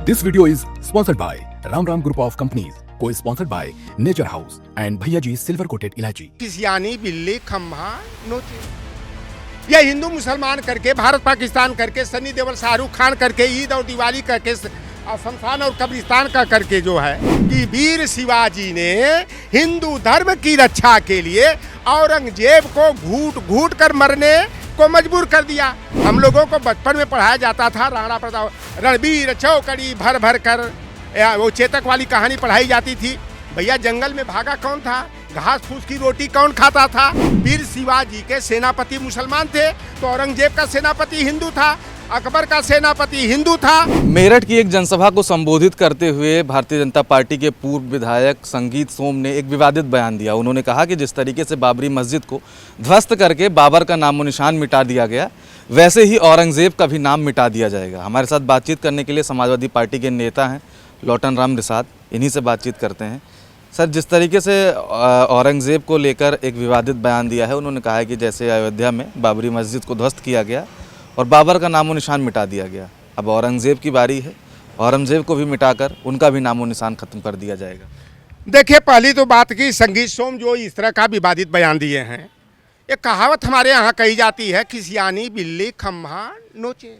This video is sponsored by Ram Ram Group of Companies, co-sponsored by Nature House and Bhaiya Ji Silver Coated Ilaichi. किसियानी बिल्ली खम्भा नोचे। ये हिंदू मुसलमान करके, भारत पाकिस्तान करके, सनी देओल शाहरुख खान करके, ईद और दिवाली करके, शमशान और कब्रिस्तान का करके जो है कि वीर शिवाजी ने हिंदू धर्म की रक्षा के लिए औरंगजेब को घूट घूट कर मरने को मजबूर कर दिया। हम लोगों को बचपन में पढ़ाया जाता था राणा प्रताप, रणबीर चौकड़ी भर भर कर, वो चेतक वाली कहानी पढ़ाई जाती थी। भैया जंगल में भागा कौन था? घास फूस की रोटी कौन खाता था? वीर शिवाजी के सेनापति मुसलमान थे तो औरंगजेब का सेनापति हिंदू था, अकबर का सेनापति हिंदू था। मेरठ की एक जनसभा को संबोधित करते हुए भारतीय जनता पार्टी के पूर्व विधायक संगीत सोम ने एक विवादित बयान दिया। उन्होंने कहा कि जिस तरीके से बाबरी मस्जिद को ध्वस्त करके बाबर का नामो निशान मिटा दिया गया, वैसे ही औरंगजेब का भी नाम मिटा दिया जाएगा। हमारे साथ बातचीत करने के लिए समाजवादी पार्टी के नेता हैं लौटन राम रिसाद, इन्हीं से बातचीत करते हैं। सर, जिस तरीके से औरंगजेब को लेकर एक विवादित बयान दिया है, उन्होंने कहा है कि जैसे अयोध्या में बाबरी मस्जिद को ध्वस्त किया गया और बाबर का नामो निशान मिटा दिया गया, अब औरंगजेब की बारी है, औरंगजेब को भी मिटाकर उनका भी नामो निशान खत्म कर दिया जाएगा। देखिए, पहली तो बात की संगीत सोम जो इस तरह का विवादित बयान दिए हैं, एक कहावत हमारे यहाँ कही जाती है, किसियानी बिल्ली खम्भा नोचे।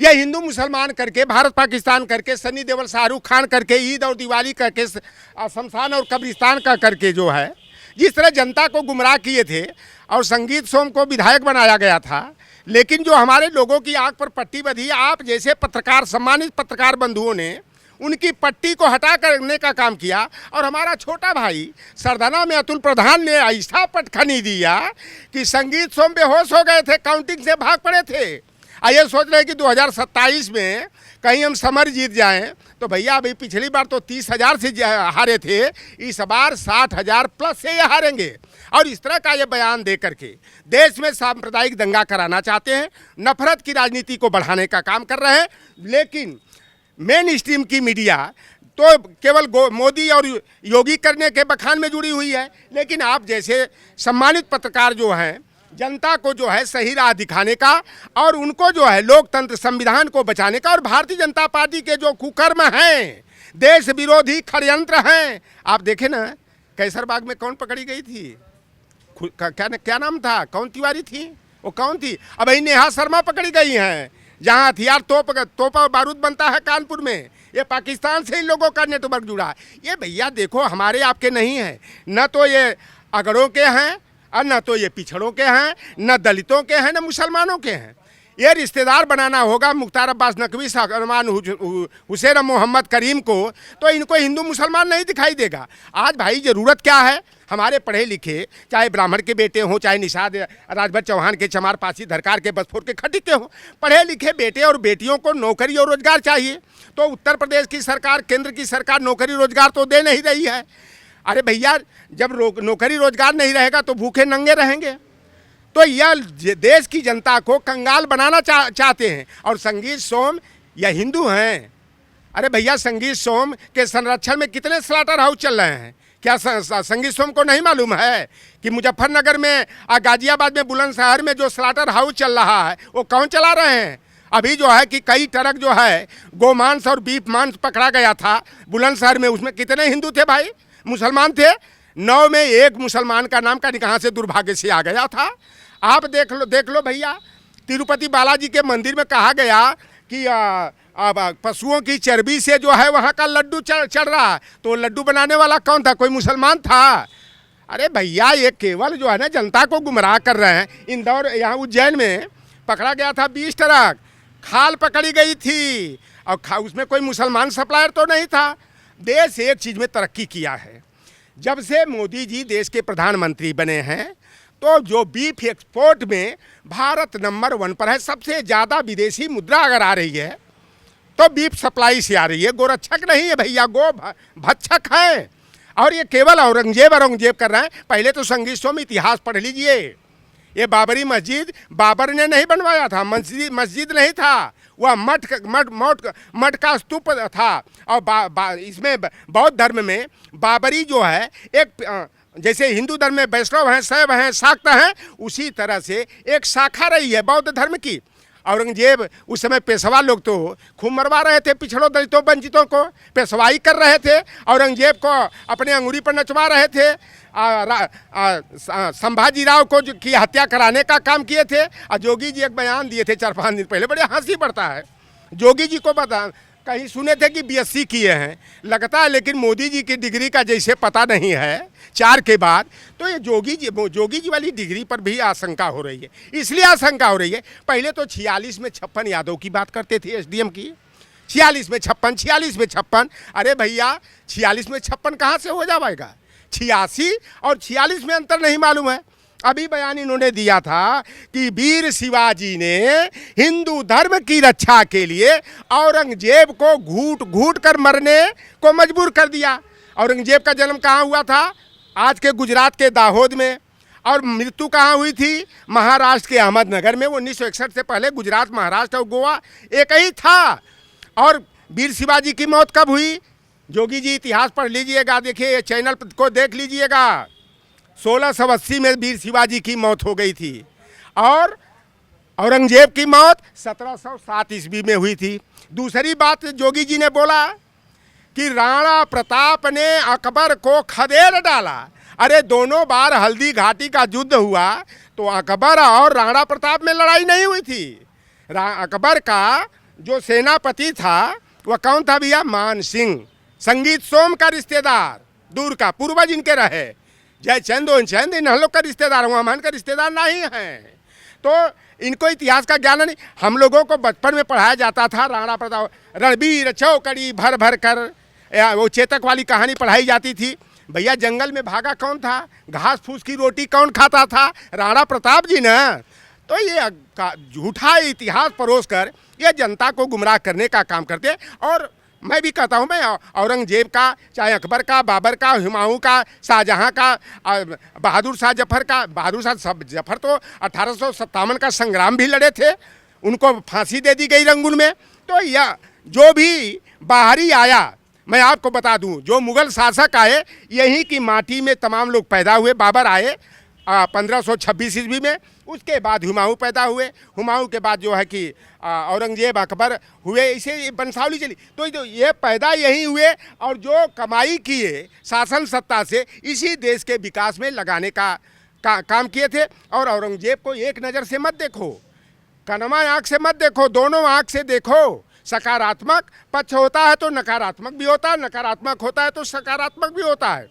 यह हिंदू मुसलमान करके, भारत पाकिस्तान करके, सनी देओल शाहरुख खान करके, ईद और दिवाली करके, शमशान और कब्रिस्तान का करके जो है जिस तरह जनता को गुमराह किए थे और संगीत सोम को विधायक बनाया गया था, लेकिन जो हमारे लोगों की आंख पर पट्टी बंधी, आप जैसे पत्रकार, सम्मानित पत्रकार बंधुओं ने उनकी पट्टी को हटा करने का काम किया और हमारा छोटा भाई सरदाना में अतुल प्रधान ने ऐसा पटखनी दिया कि संगीत सोम बेहोश हो गए थे, काउंटिंग से भाग पड़े थे। ये सोच रहे कि 2027 में कहीं हम समर जीत जाएं, तो भैया अभी पिछली बार तो 30,000 से हारे थे, इस बार 60,000 प्लस से ये हारेंगे। और इस तरह का ये बयान दे करके देश में सांप्रदायिक दंगा कराना चाहते हैं, नफरत की राजनीति को बढ़ाने का काम कर रहे हैं। लेकिन मेन स्ट्रीम की मीडिया तो केवल मोदी और योगी करने के बखान में जुड़ी हुई है, लेकिन आप जैसे सम्मानित पत्रकार जो हैं, जनता को जो है सही राह दिखाने का और उनको जो है लोकतंत्र संविधान को बचाने का, और भारतीय जनता पार्टी के जो कुकर्म हैं, देश विरोधी षड्यंत्र हैं। आप देखें ना, कैसरबाग में कौन पकड़ी गई थी? क्या नाम था? कौन तिवारी थी? वो कौन थी? अब यही नेहा शर्मा पकड़ी गई हैं, जहाँ हथियार तोप और बारूद बनता है कानपुर में। ये पाकिस्तान से इन लोगों का नेटवर्क जुड़ा है। ये भैया देखो, हमारे आपके नहीं है, न तो ये अगड़ों के हैं और न तो ये पिछड़ों के हैं, न दलितों के हैं, न मुसलमानों के हैं। ये रिश्तेदार बनाना होगा मुख्तार अब्बास नकवी, सलमान हुसैन, मोहम्मद करीम को, तो इनको हिंदू मुसलमान नहीं दिखाई देगा। आज भाई ज़रूरत क्या है? हमारे पढ़े लिखे, चाहे ब्राह्मण के बेटे हों, चाहे निषाद राजभर चौहान के, चमार पासी धरकार के, बसफोर के, खटिक के हों, पढ़े लिखे बेटे और बेटियों को नौकरी और रोजगार चाहिए। तो उत्तर प्रदेश की सरकार, केंद्र की सरकार नौकरी रोजगार तो दे नहीं रही है। अरे भैया, जब नौकरी रोजगार नहीं रहेगा तो भूखे नंगे रहेंगे। तो यह देश की जनता को कंगाल बनाना चाहते हैं। और संगीत सोम यह हिंदू हैं। अरे भैया, संगीत सोम के संरक्षण में कितने स्लाटर हाउस चल रहे हैं? क्या संगीत सोम को नहीं मालूम है कि मुजफ्फरनगर में, गाजियाबाद में, बुलंदशहर में जो स्लाटर हाउस चल रहा है वो कौन चला रहे हैं? अभी जो है कि कई ट्रक जो है गोमांस और बीफ मांस पकड़ा गया था बुलंदशहर में, उसमें कितने हिंदू थे भाई? मुसलमान थे। 9 में 1 मुसलमान का नाम का कहाँ से दुर्भाग्य से आ गया था। आप देख लो भैया, तिरुपति बालाजी के मंदिर में कहा गया कि पशुओं की चर्बी से जो है वहाँ का लड्डू चढ़ रहा है, तो लड्डू बनाने वाला कौन था? कोई मुसलमान था? अरे भैया, ये केवल जो है ना जनता को गुमराह कर रहे हैं। इंदौर, यहाँ उज्जैन में पकड़ा गया था 20 ट्रक, खाल पकड़ी गई थी और उसमें कोई मुसलमान सप्लायर तो नहीं था। देश एक चीज़ में तरक्की किया है, जब से मोदी जी देश के प्रधानमंत्री बने हैं, तो जो बीफ एक्सपोर्ट में भारत नंबर 1 पर है। सबसे ज़्यादा विदेशी मुद्रा अगर आ रही है तो बीफ सप्लाई से आ रही है। गोरक्षक नहीं है भैया, गो भक्षक है। और ये केवल औरंगजेब कर रहे हैं। पहले तो संगीत सोम इतिहास पढ़ लीजिए। ये बाबरी मस्जिद बाबर ने नहीं बनवाया था, मस्जिद नहीं था, वह मठ का स्तूप था। और इसमें बौद्ध धर्म में बाबरी जो है, एक जैसे हिंदू धर्म में वैष्णव हैं, शैव हैं, शाक्त हैं, उसी तरह से एक शाखा रही है बौद्ध धर्म की। औरंगजेब उस समय पेशवा लोग तो खूब मरवा रहे थे, पिछड़ों दलितों वंचितों को पेशवाई कर रहे थे, औरंगजेब को अपने अंगुरी पर नचवा रहे थे, संभाजी राव को की हत्या कराने का काम किए थे। और जोगी जी एक बयान दिए थे 4-5 दिन पहले, बड़े हंसी पड़ता है। जोगी जी को बता, कहीं सुने थे कि बीएससी किए हैं लगता है, लेकिन मोदी जी की डिग्री का जैसे पता नहीं है 4 के बाद, तो ये जोगी जी वाली डिग्री पर भी आशंका हो रही है। इसलिए आशंका हो रही है, पहले तो 46 में 56 यादव की बात करते थे एसडीएम की, 46 में 56। अरे भैया 46 में 56 कहाँ से हो जाएगा? 86 और 46 में अंतर नहीं मालूम है। अभी बयान इन्होंने दिया था कि वीर शिवाजी ने हिंदू धर्म की रक्षा के लिए औरंगजेब को घूट घूट कर मरने को मजबूर कर दिया। औरंगजेब का जन्म कहाँ हुआ था? आज के गुजरात के दाहोद में। और मृत्यु कहाँ हुई थी? महाराष्ट्र के अहमदनगर में। 1961 से पहले गुजरात, महाराष्ट्र और गोवा एक ही था। और वीर शिवाजी की मौत कब हुई? जोगी जी इतिहास पढ़ लीजिएगा, देखिए ये चैनल को देख लीजिएगा। 1680 में वीर शिवाजी की मौत हो गई थी और औरंगजेब की मौत 1707 ईस्वी में हुई थी। दूसरी बात जोगी जी ने बोला कि राणा प्रताप ने अकबर को खदेड़ डाला। अरे दोनों बार हल्दी घाटी का युद्ध हुआ तो अकबर और राणा प्रताप में लड़ाई नहीं हुई थी। अकबर का जो सेनापति था वह कौन था भैया? मान सिंह, संगीत सोम का रिश्तेदार, दूर का पूर्वज इनके रहे। जयचंद इन हम लोग का रिश्तेदार, हमारे का रिश्तेदार नहीं हैं। तो इनको इतिहास का ज्ञान नहीं। हम लोगों को बचपन में पढ़ाया जाता था राणा प्रताप, रणबीर चौकड़ी भर भर कर, वो चेतक वाली कहानी पढ़ाई जाती थी। भैया जंगल में भागा कौन था? घास फूस की रोटी कौन खाता था? राणा प्रताप जी ना। तो ये झूठा इतिहास परोस कर ये जनता को गुमराह करने का काम करते। और मैं भी कहता हूँ, मैं औरंगजेब का, चाहे अकबर का, बाबर का, हुमायूं का, शाहजहां का, बहादुर शाह जफर का, बहादुर शाह जफर तो 1857 का संग्राम भी लड़े थे, उनको फांसी दे दी गई रंगून में। तो यह जो भी बाहरी आया, मैं आपको बता दूं, जो मुगल शासक आए यहीं की माटी में तमाम लोग पैदा हुए। बाबर आए 1526 ईस्वी में, उसके बाद हुमायूं पैदा हुए, हुमायूं के बाद जो है कि औरंगजेब अकबर हुए, इसे ये वंशावली चली। तो ये पैदा यहीं हुए और जो कमाई किए शासन सत्ता से इसी देश के विकास में लगाने का काम किए थे। और औरंगजेब को एक नज़र से मत देखो, कनमा आँख से मत देखो, दोनों आँख से देखो। सकारात्मक पक्ष होता है तो नकारात्मक भी होता है, नकारात्मक होता है तो सकारात्मक भी होता है।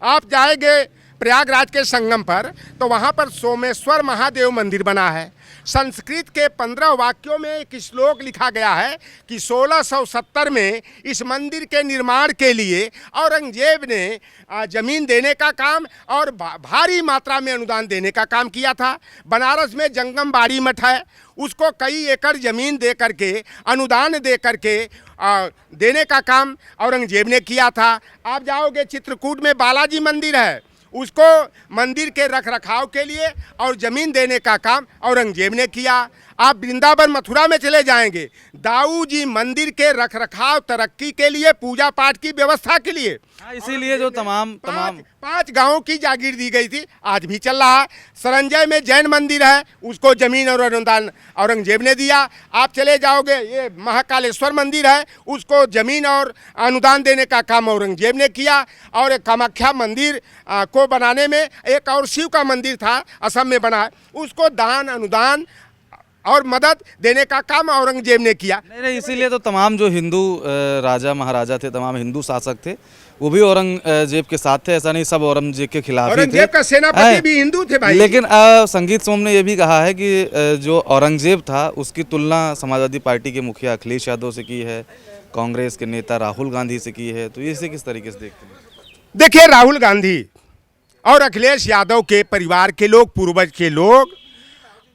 आप जाएंगे प्रयागराज के संगम पर तो वहाँ पर सोमेश्वर महादेव मंदिर बना है। संस्कृत के 15 वाक्यों में एक श्लोक लिखा गया है कि 1670 में इस मंदिर के निर्माण के लिए औरंगजेब ने जमीन देने का काम और भारी मात्रा में अनुदान देने का काम किया था। बनारस में जंगम बाड़ी मठ है, उसको कई एकड़ जमीन दे करके, अनुदान दे करके देने का काम औरंगजेब ने किया था। आप जाओगे चित्रकूट में बालाजी मंदिर है, उसको मंदिर के रखरखाव के लिए और ज़मीन देने का काम औरंगजेब ने किया। आप वृंदावन मथुरा में चले जाएंगे, दाऊ जी मंदिर के रखरखाव तरक्की के लिए, पूजा पाठ की व्यवस्था के लिए, इसीलिए जो तमाम 5 गांवों की जागीर दी गई थी, आज भी चल रहा है। सरंजय में जैन मंदिर है, उसको जमीन और अनुदान औरंगजेब ने दिया। आप चले जाओगे, ये महाकालेश्वर मंदिर है, उसको जमीन और अनुदान देने का काम औरंगजेब ने किया। और एक कामाख्या मंदिर को बनाने में, एक और शिव का मंदिर था असम में बना, उसको दान अनुदान और मदद देने का काम औरंगजेब ने किया। नहीं, इसीलिए तो तमाम जो हिंदू राजा महाराजा थे, तमाम हिंदू शासक थे, वो भी औरंगजेब के साथ थे। ऐसा नहीं सब औरंगजेब के खिलाफ ही थे। औरंगजेब का सेनापति भी हिंदू थे भाई। लेकिन संगीत सोम ने यह भी कहा है कि जो औरंगजेब था उसकी तुलना समाजवादी पार्टी के मुखिया अखिलेश यादव से की है, कांग्रेस के नेता राहुल गांधी से की है। तो इसे किस तरीके से देखते हैं? देखिए, राहुल गांधी और अखिलेश यादव के परिवार के लोग, पूर्वज के लोग,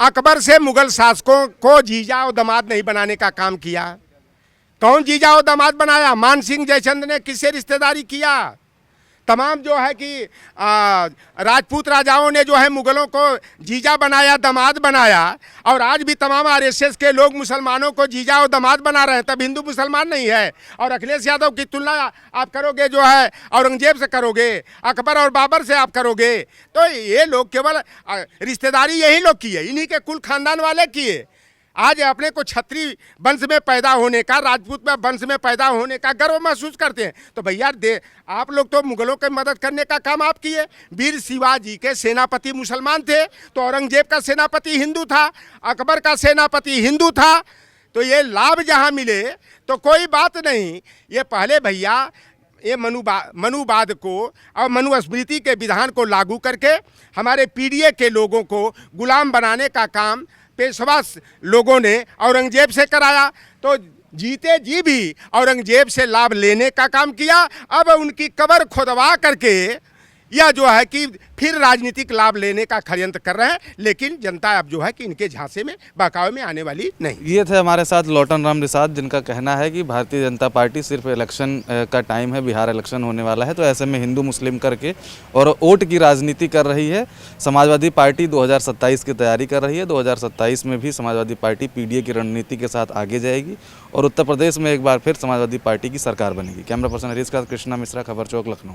अकबर से मुगल शासकों को जीजा और दामाद नहीं बनाने का काम किया। कौन जीजा और दामाद बनाया? मान सिंह जयचंद ने किससे रिश्तेदारी किया? तमाम जो है कि राजपूत राजाओं ने जो है मुगलों को जीजा बनाया, दामाद बनाया। और आज भी तमाम आरएसएस के लोग मुसलमानों को जीजा और दामाद बना रहे हैं, तब हिंदू मुसलमान नहीं है। और अखिलेश यादव की तुलना आप करोगे जो है औरंगजेब से करोगे, अकबर और बाबर से आप करोगे, तो ये लोग केवल रिश्तेदारी यही लोग किए, इन्हीं के कुल खानदान वाले किए। आज अपने को क्षत्रिय वंश में पैदा होने का, राजपूत में वंश में पैदा होने का गर्व महसूस करते हैं। तो भैया आप लोग तो मुगलों की मदद करने का काम आप किए। वीर शिवाजी के सेनापति मुसलमान थे, तो औरंगजेब का सेनापति हिंदू था, अकबर का सेनापति हिंदू था। तो ये लाभ जहाँ मिले तो कोई बात नहीं। ये पहले भैया ये मनुवाद को और मनुस्मृति के विधान को लागू करके हमारे पीढ़ी के लोगों को गुलाम बनाने का काम पेशवा लोगों ने औरंगजेब से कराया। तो जीते जी भी औरंगजेब से लाभ लेने का काम किया। अब उनकी कब्र खुदवा करके यह जो है कि फिर राजनीतिक लाभ लेने का षड्यंत्र कर रहे हैं। लेकिन जनता अब जो है कि इनके झांसे में बहकावे में आने वाली नहीं। ये थे हमारे साथ लौटन राम रिसाद, जिनका कहना है कि भारतीय जनता पार्टी सिर्फ इलेक्शन का टाइम है, बिहार इलेक्शन होने वाला है, तो ऐसे में हिंदू मुस्लिम करके और वोट की राजनीति कर रही है। समाजवादी पार्टी 2027 की तैयारी कर रही है। 2027 में भी समाजवादी पार्टी पीडीए की रणनीति के साथ आगे जाएगी और उत्तर प्रदेश में एक बार फिर समाजवादी पार्टी की सरकार बनेगी। कैमरा पर्सन हरीश का कृष्णा मिश्रा, खबर चौक, लखनऊ।